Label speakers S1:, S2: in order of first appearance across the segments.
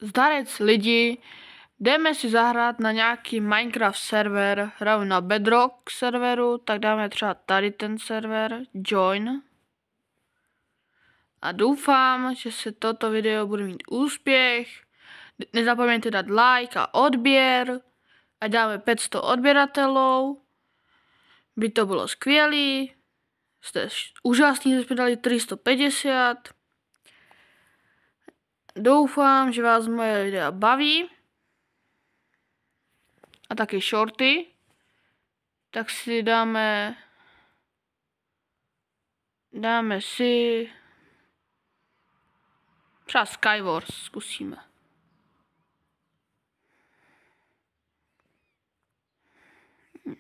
S1: Zdarec lidi, jdeme si zahrát na nějaký Minecraft server, hraju na Bedrock serveru, tak dáme třeba tady ten server, join. A doufám, že se toto video bude mít úspěch. Nezapomeňte dát like a odběr. A dáme 500 odběratelů. By to bylo skvělý. Jste úžasní, že jsme dali 350. Doufám, že vás moje videa baví. A taky shorty. Tak si dáme si třeba Skywars zkusíme.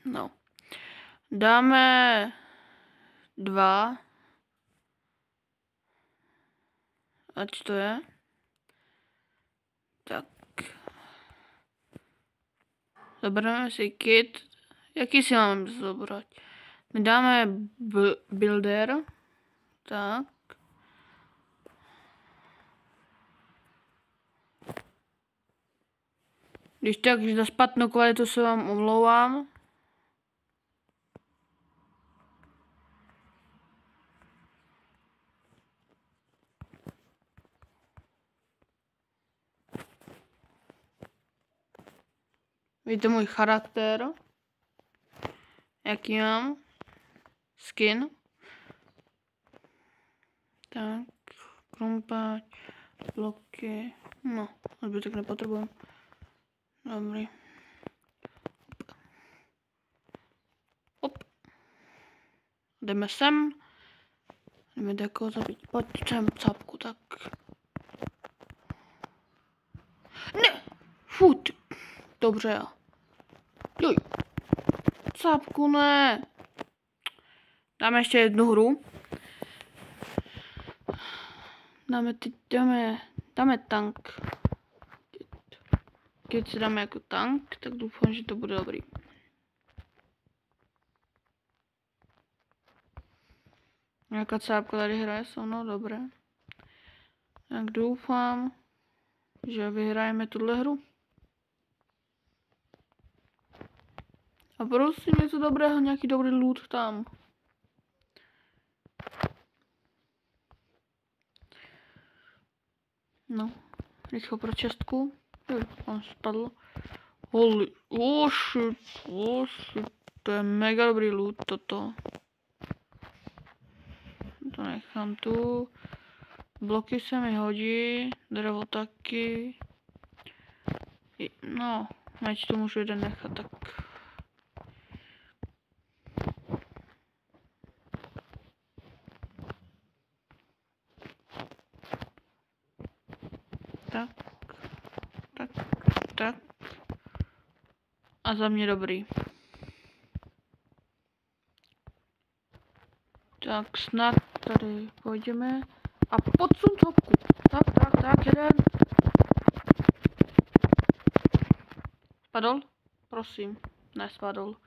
S1: No. Dáme 2. Ať to je. Tak. Zabereme si kit. Jaký si máme zobrat? My dáme builder. Tak. Když tak, za špatnou kvalitu se vám omlouvám. Víte můj charakter. Jaký mám? Skin. Tak. Krumpáč. Bloky. No, zbytek nepotřebujeme. Dobrý. Hop. Jdeme sem. Jdeme jako zabít. Pojď sem, capku, tak. Ne! Fut! Dobře. Joj. Capku, ne. Dáme ještě jednu hru. Dáme tank. Když si dáme jako tank, tak doufám, že to bude dobrý. Nějaká cápka tady hraje se mnou, dobré. Tak doufám, že vyhrajeme tuhle hru. A prosím něco dobrého, nějaký dobrý loot tam. No, rychle pro čestku. On spadl. Holy, oh shit, to je mega dobrý loot toto. To nechám tu. Bloky se mi hodí, dřevo taky. No, meč tu můžu jeden nechat, tak. Tak. A za mě dobrý. Tak snad tady půjdeme. A podsun topku. Tak, jeden. Spadl? Prosím. Nespadl.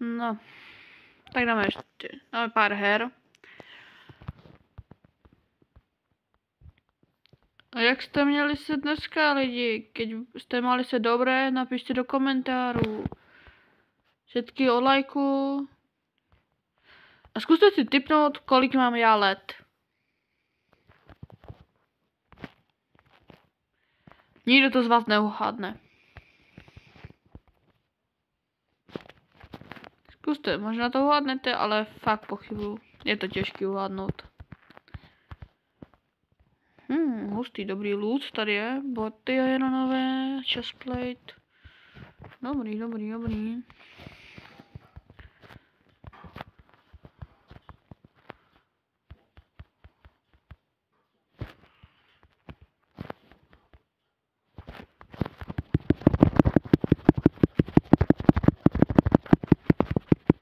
S1: No. Tak dáme pár her. A jak jste měli se dneska, lidi? Keď jste měli se dobré, napište do komentářů. Všetky od lajku. A zkuste si tipnout, kolik mám já let. Nikdo to z vás neuhádne. Zkuste, možná to uhádnete, ale fakt pochybuju. Je to těžké uhádnout. Hustý, dobrý loot tady je. Boty ironové, chestplate. Dobrý.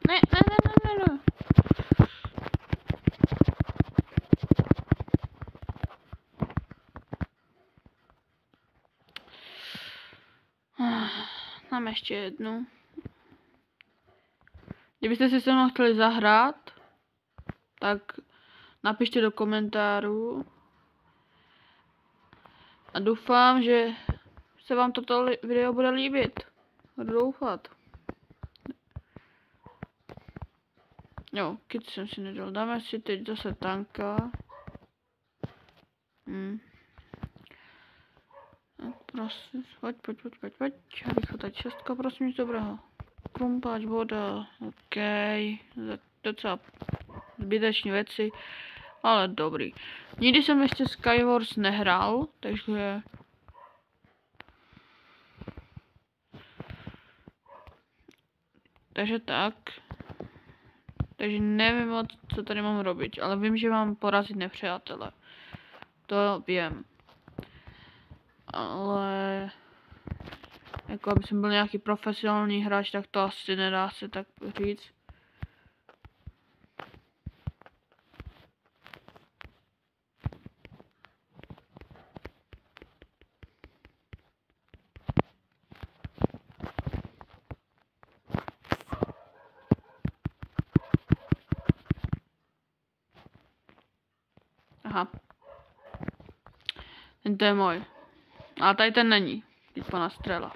S1: Ne. Mám ještě jednu. Kdybyste si se mnou chtěli zahrát, tak napište do komentářů. A doufám, že se vám toto video bude líbit. Budu doufat. Jo, kit jsem si nedal. Dáme si teď zase tanka. Prosím, pojď. Rychle tady 6, prosím, nic dobrého. Krumpáč, voda, OK. Docela zbyteční věci, ale dobrý. Nikdy jsem ještě Skywars nehrál, takže... Takže tak. Takže nevím moc, co tady mám robiť, ale vím, že mám porazit nepřátele. To vím. Ale... Jako aby jsem byl nějaký profesionální hráč, tak to asi nedá se tak říct. Aha. Ten to je můj. A tady ten není. Teď pana střela.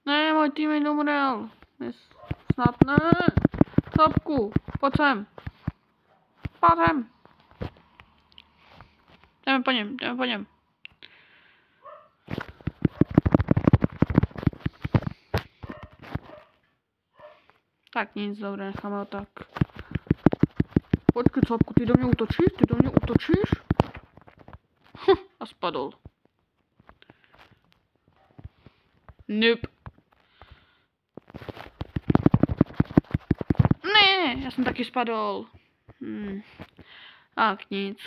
S1: Ne, můj tým neumřel. Snad ne. Topku, pojď sem. Jdeme po něm. Tak nic, dobré, necháme ho tak. Počkej, Capku, ty do mě útočíš? A spadl. Nope. Ne, já jsem taky spadl. Tak nic.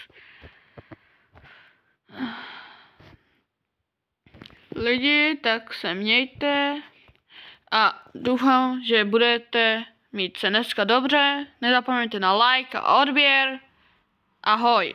S1: Lidi, tak se mějte. A doufám, že budete mít se dneska dobře. Nezapomeňte na like a odběr. Ahoj.